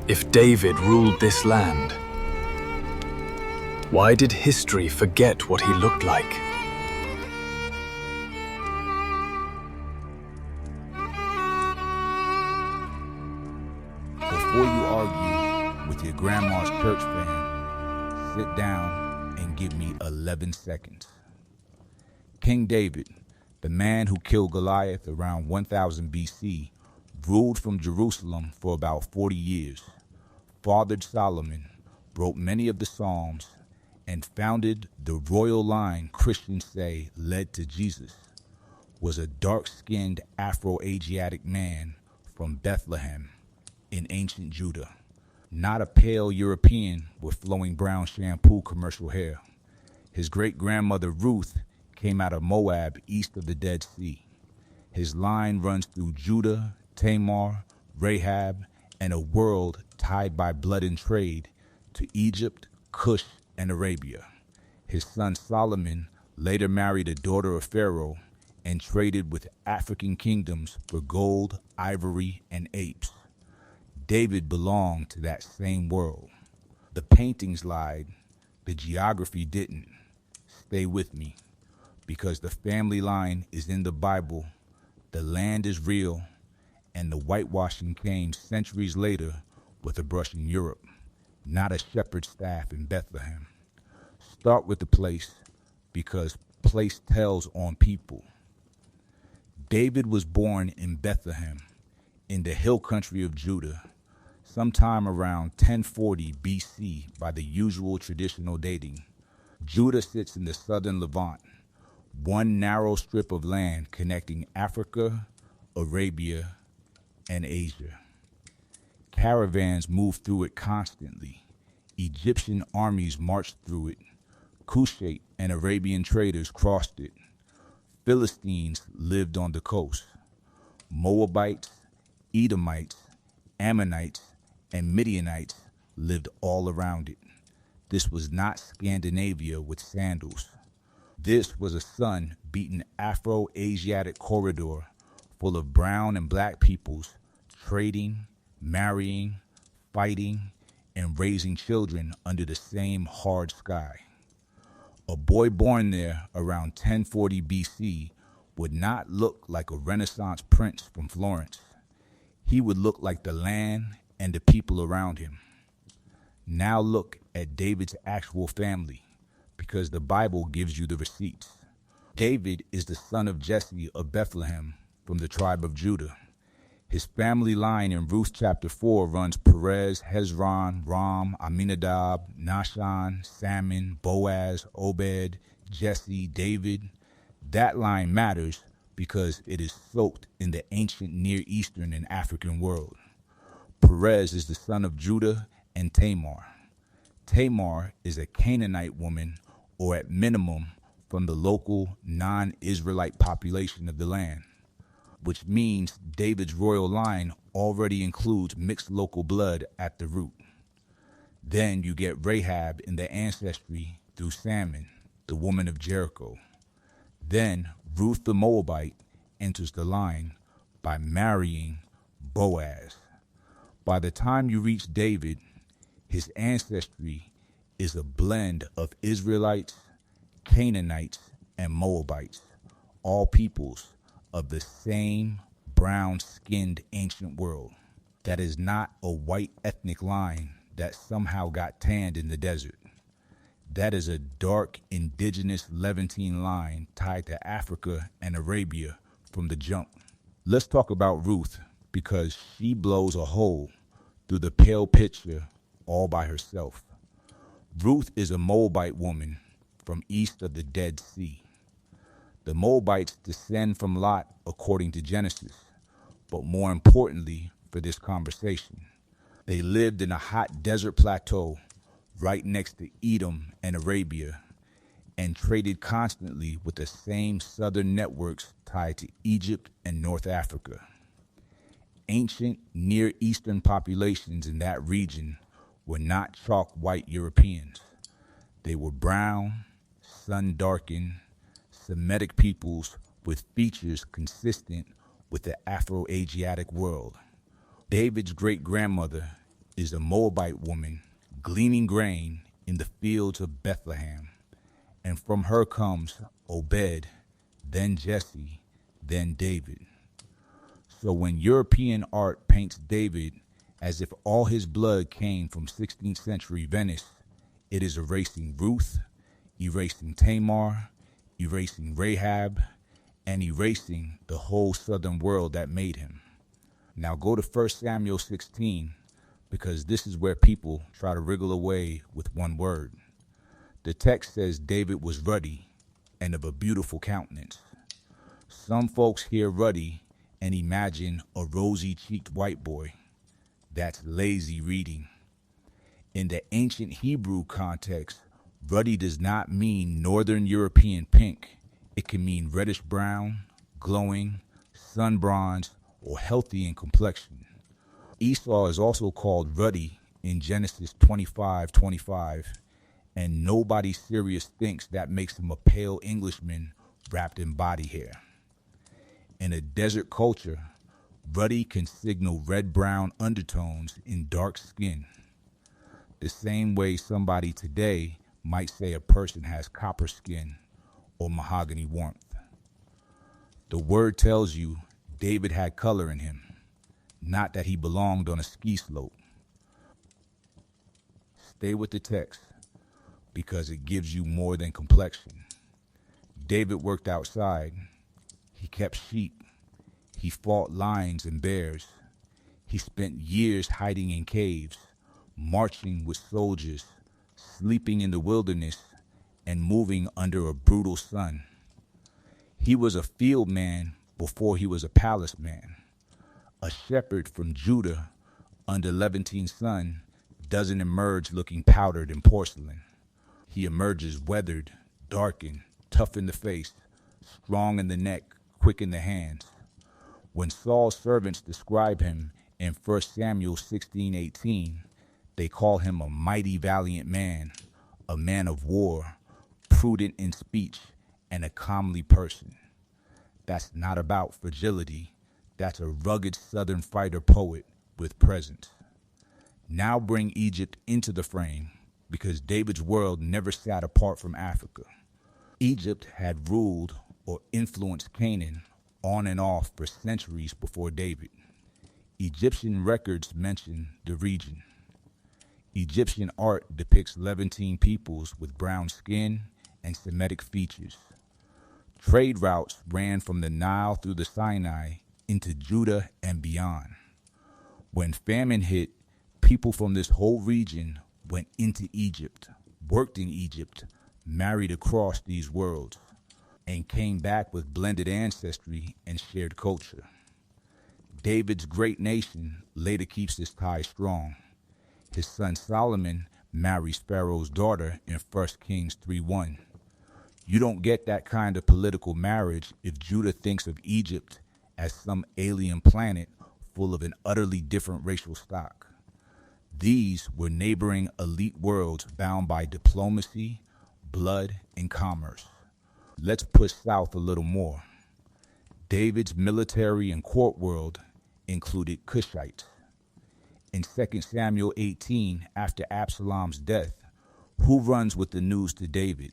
If David ruled this land, why did history forget what he looked like? Before you argue with your grandma's church fan, sit down and give me 11 seconds. King David, the man who killed Goliath around 1000 BC, ruled from Jerusalem for about 40 years, fathered Solomon, wrote many of the Psalms, and founded the royal line Christians say led to Jesus, was a dark-skinned Afro-Asiatic man from Bethlehem in ancient Judah, not a pale European with flowing brown shampoo commercial hair. His great-grandmother Ruth came out of Moab east of the Dead Sea. His line runs through Judah, Tamar, Rahab, and a world tied by blood and trade to Egypt, Cush, and Arabia. His son Solomon later married a daughter of Pharaoh and traded with African kingdoms for gold, ivory, and apes. David belonged to that same world. The paintings lied, the geography didn't. Stay with me, because the family line is in the Bible, the land is real, and the whitewashing came centuries later with a brush in Europe, not a shepherd's staff in Bethlehem. Start with the place, because place tells on people. David was born in Bethlehem, in the hill country of Judah, sometime around 1040 BC by the usual traditional dating. Judah sits in the southern Levant, one narrow strip of land connecting Africa, Arabia, and Asia. Caravans moved through it constantly. Egyptian armies marched through it. Cushite and Arabian traders crossed it. Philistines lived on the coast. Moabites, Edomites, Ammonites, and Midianites lived all around it. This was not Scandinavia with sandals. This was a sun-beaten Afro-Asiatic corridor full of brown and black peoples trading, marrying, fighting, and raising children under the same hard sky. A boy born there around 1040 BC would not look like a Renaissance prince from Florence. He would look like the land and the people around him. Now look at David's actual family, because the Bible gives you the receipts. David is the son of Jesse of Bethlehem from the tribe of Judah. His family line in Ruth chapter 4 runs Perez, Hezron, Ram, Aminadab, Nahshon, Salmon, Boaz, Obed, Jesse, David. That line matters because it is soaked in the ancient Near Eastern and African world. Perez is the son of Judah and Tamar. Tamar is a Canaanite woman, or at minimum, from the local non-Israelite population of the land, which means David's royal line already includes mixed local blood at the root. Then you get Rahab in the ancestry through Salmon, the woman of Jericho. Then Ruth the Moabite enters the line by marrying Boaz. By the time you reach David, his ancestry is a blend of Israelites, Canaanites, and Moabites, all peoples of the same brown-skinned ancient world. That is not a white ethnic line that somehow got tanned in the desert. That is a dark indigenous Levantine line tied to Africa and Arabia from the jump. Let's talk about Ruth, because she blows a hole through the pale picture all by herself. Ruth is a Moabite woman from east of the Dead Sea. The Moabites descend from Lot according to Genesis, but more importantly for this conversation, they lived in a hot desert plateau right next to Edom and Arabia, and traded constantly with the same southern networks tied to Egypt and North Africa. Ancient Near Eastern populations in that region were not chalk white Europeans. They were brown, sun-darkened, Semitic peoples with features consistent with the Afro-Asiatic world. David's great-grandmother, is a Moabite woman gleaning grain in the fields of Bethlehem. And from her comes Obed, then Jesse, then David. So when European art paints David as if all his blood came from 16th century Venice, it is erasing Ruth, erasing Tamar, erasing Rahab, and erasing the whole southern world that made him. Now go to 1 Samuel 16, because this is where people try to wriggle away with one word. The text says David was ruddy and of a beautiful countenance. Some folks hear ruddy and imagine a rosy-cheeked white boy. That's lazy reading. In the ancient Hebrew context, ruddy does not mean Northern European pink. It can mean reddish brown, glowing, sun-bronzed, or healthy in complexion. Esau is also called ruddy in Genesis 25:25, and nobody serious thinks that makes him a pale Englishman wrapped in body hair. In a desert culture, ruddy can signal red-brown undertones in dark skin, the same way somebody today might say a person has copper skin or mahogany warmth. The word tells you David had color in him, not that he belonged on a ski slope. Stay with the text, because it gives you more than complexion. David worked outside. He kept sheep. He fought lions and bears. He spent years hiding in caves, marching with soldiers, sleeping in the wilderness, and moving under a brutal sun. He was a field man before he was a palace man. A shepherd from Judah under Levantine's son doesn't emerge looking powdered in porcelain. He emerges weathered, darkened, tough in the face, strong in the neck, quick in the hands. When Saul's servants describe him in 1 Samuel 16:18, they call him a mighty valiant man, a man of war, prudent in speech, and a comely person. That's not about fragility. That's a rugged southern fighter poet with presence. Now bring Egypt into the frame, because David's world never sat apart from Africa. Egypt had ruled or influenced Canaan on and off for centuries before David. Egyptian records mention the region. Egyptian art depicts Levantine peoples with brown skin and Semitic features. Trade routes ran from the Nile through the Sinai into Judah and beyond. When famine hit, people from this whole region went into Egypt, worked in Egypt, married across these worlds, and came back with blended ancestry and shared culture. David's great nation later keeps this tie strong. His son Solomon marries Pharaoh's daughter in 1 Kings 3:1. You don't get that kind of political marriage if Judah thinks of Egypt as some alien planet full of an utterly different racial stock. These were neighboring elite worlds bound by diplomacy, blood, and commerce. Let's push south a little more. David's military and court world included Cushites. In 2 Samuel 18, after Absalom's death, who runs with the news to David?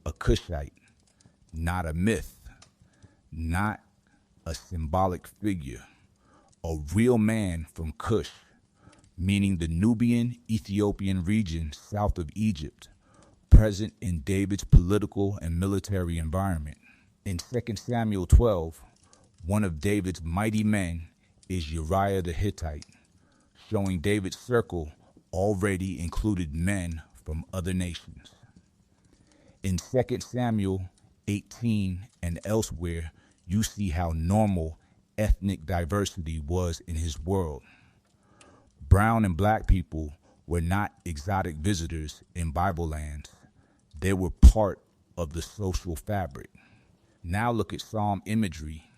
A Cushite, not a myth, not a symbolic figure, a real man from Cush, meaning the Nubian, Ethiopian region south of Egypt, present in David's political and military environment. In 2 Samuel 12, one of David's mighty men is Uriah the Hittite, showing David's circle already included men from other nations. In 2 Samuel 18 and elsewhere, you see how normal ethnic diversity was in his world. Brown and black people were not exotic visitors in Bible lands. They were part of the social fabric. Now look at Psalm imagery,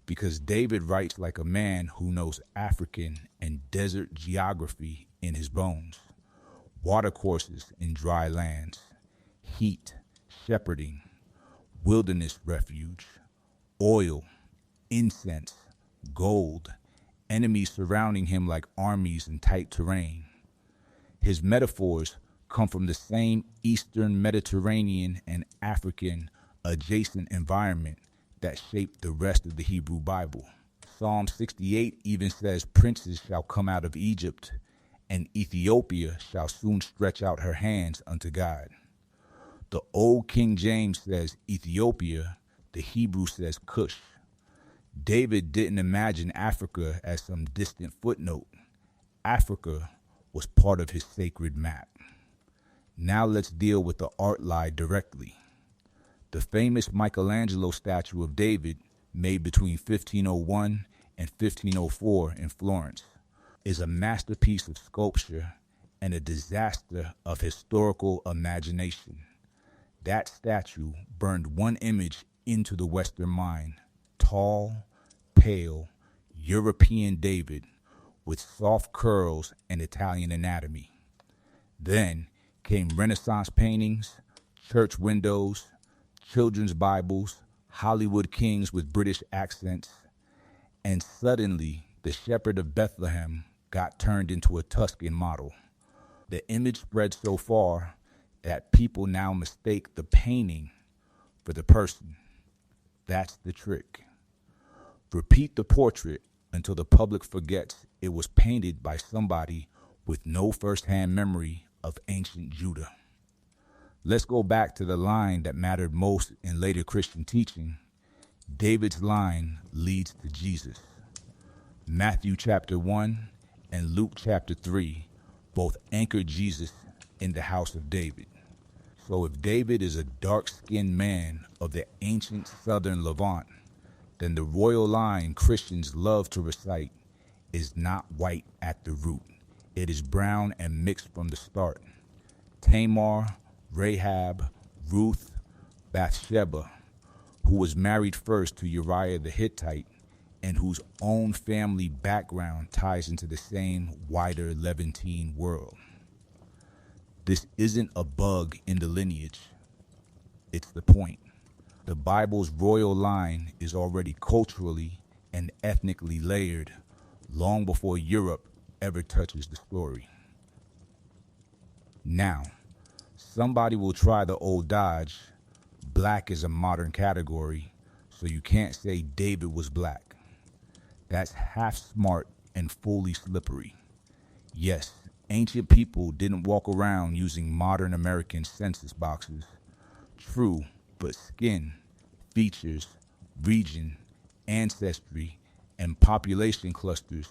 because David writes like a man who knows African and desert geography in his bones. Watercourses in dry lands, heat, shepherding, wilderness refuge, oil, incense, gold, enemies surrounding him like armies in tight terrain. His metaphors come from the same Eastern Mediterranean and African adjacent environment that shaped the rest of the Hebrew Bible. Psalm 68 even says princes shall come out of Egypt, and Ethiopia shall soon stretch out her hands unto God. The old King James says Ethiopia, the Hebrew says Cush. David didn't imagine Africa as some distant footnote. Africa was part of his sacred map. Now let's deal with the art lie directly. The famous Michelangelo statue of David, made between 1501 and 1504 in Florence, is a masterpiece of sculpture and a disaster of historical imagination. That statue burned one image into the Western mind: tall, pale, European David with soft curls and Italian anatomy. Then came Renaissance paintings, church windows, children's Bibles, Hollywood kings with British accents, and suddenly the shepherd of Bethlehem got turned into a Tuscan model. The image spread so far that people now mistake the painting for the person. That's the trick. Repeat the portrait until the public forgets it was painted by somebody with no first-hand memory of ancient Judah. Let's go back to the line that mattered most in later Christian teaching. David's line leads to Jesus. Matthew chapter 1 and Luke chapter 3 both anchor Jesus in the house of David. So if David is a dark-skinned man of the ancient southern Levant, then the royal line Christians love to recite is not white at the root. It is brown and mixed from the start. Tamar, Rahab, Ruth, Bathsheba, who was married first to Uriah the Hittite and whose own family background ties into the same wider Levantine world. This isn't a bug in the lineage. It's the point. The Bible's royal line is already culturally and ethnically layered long before Europe ever touches the story. Now, somebody will try the old dodge. Black is a modern category, so you can't say David was black. That's half smart and fully slippery. Yes, ancient people didn't walk around using modern American census boxes. True, but skin, features, region, ancestry, and population clusters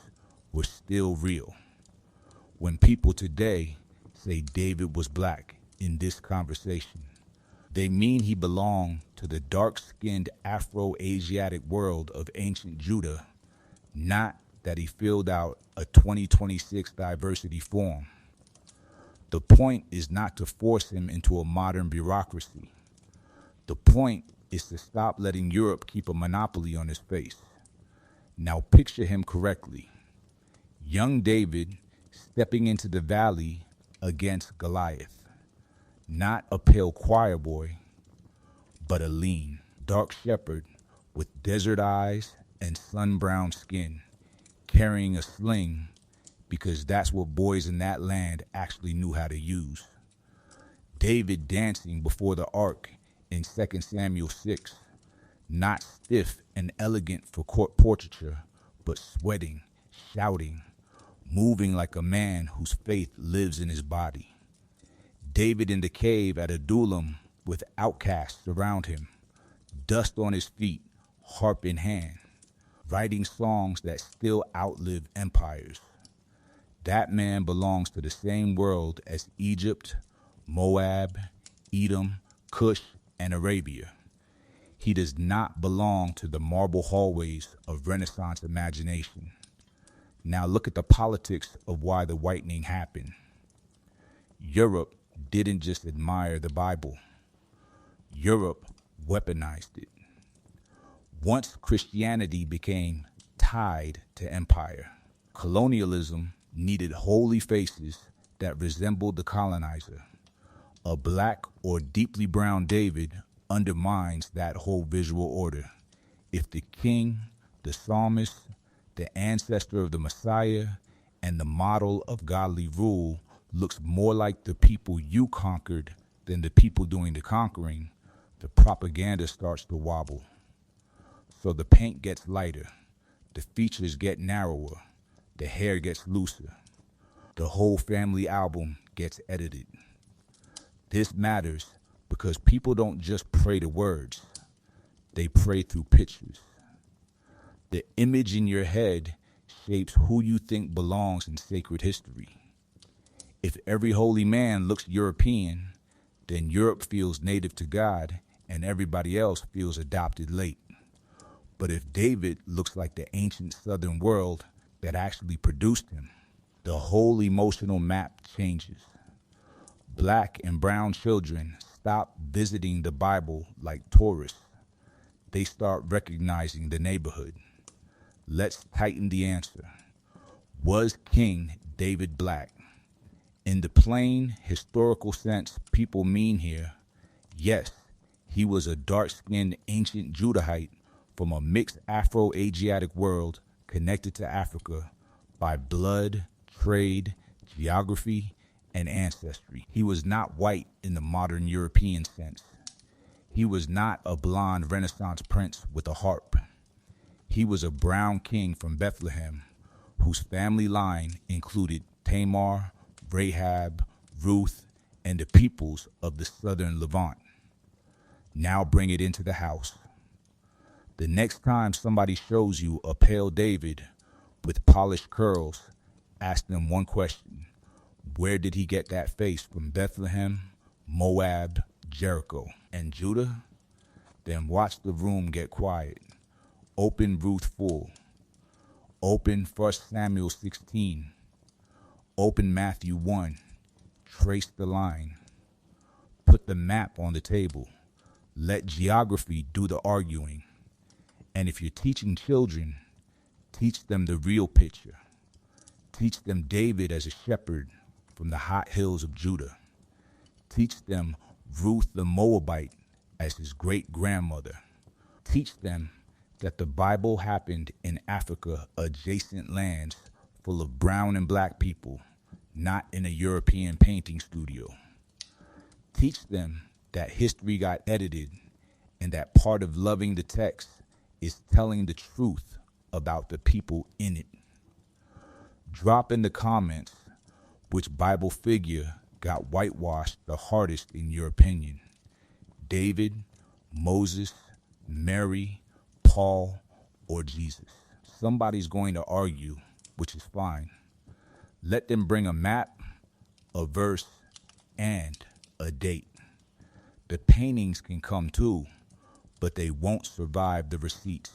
were still real. When people today say David was black in this conversation, they mean he belonged to the dark-skinned Afro-Asiatic world of ancient Judah, not that he filled out a 2026 diversity form. The point is not to force him into a modern bureaucracy. The point is to stop letting Europe keep a monopoly on his face. Now picture him correctly. Young David stepping into the valley against Goliath. Not a pale choir boy, but a lean, dark shepherd with desert eyes and sun-browned skin, carrying a sling because that's what boys in that land actually knew how to use. David dancing before the ark in 2 Samuel 6, not stiff and elegant for court portraiture, but sweating, shouting, moving like a man whose faith lives in his body. David in the cave at Adullam with outcasts around him, dust on his feet, harp in hand, writing songs that still outlive empires. That man belongs to the same world as Egypt, Moab, Edom, Cush, and Arabia. He does not belong to the marble hallways of Renaissance imagination. Now look at the politics of why the whitening happened. Europe didn't just admire the Bible. Europe weaponized it. Once Christianity became tied to empire, colonialism needed holy faces that resembled the colonizer. A black or deeply brown David undermines that whole visual order. If the king, the psalmist, the ancestor of the Messiah and the model of godly rule looks more like the people you conquered than the people doing the conquering, the propaganda starts to wobble. So the paint gets lighter, the features get narrower, the hair gets looser. The whole family album gets edited. This matters because people don't just pray the words, they pray through pictures. The image in your head shapes who you think belongs in sacred history. If every holy man looks European, then Europe feels native to God and everybody else feels adopted late. But if David looks like the ancient southern world that actually produced him, the whole emotional map changes. Black and brown children stop visiting the Bible like tourists. They start recognizing the neighborhood. Let's tighten the answer. Was King David black? In the plain historical sense people mean here, yes, he was a dark-skinned ancient Judahite from a mixed Afro-Asiatic world connected to Africa by blood, trade, geography, and ancestry. He was not white in the modern European sense. He was not a blonde Renaissance prince with a harp. He was a brown king from Bethlehem whose family line included Tamar, Rahab, Ruth, and the peoples of the southern Levant. Now bring it into the house. The next time somebody shows you a pale David with polished curls, ask them one question. Where did he get that face? From Bethlehem, Moab, Jericho, and Judah? Then watch the room get quiet. Open Ruth full. Open 1 Samuel 16. Open Matthew 1. Trace the line. Put the map on the table. Let geography do the arguing. And if you're teaching children, teach them the real picture. Teach them David as a shepherd from the hot hills of Judah. Teach them Ruth the Moabite as his great-grandmother. Teach them that the Bible happened in Africa adjacent lands full of brown and black people, not in a European painting studio. Teach them that history got edited and that part of loving the text is telling the truth about the people in it. Drop in the comments which Bible figure got whitewashed the hardest in your opinion. David, Moses, Mary, Paul, or Jesus. Somebody's going to argue, which is fine. Let them bring a map, a verse, and a date. The paintings can come too, but they won't survive the receipts.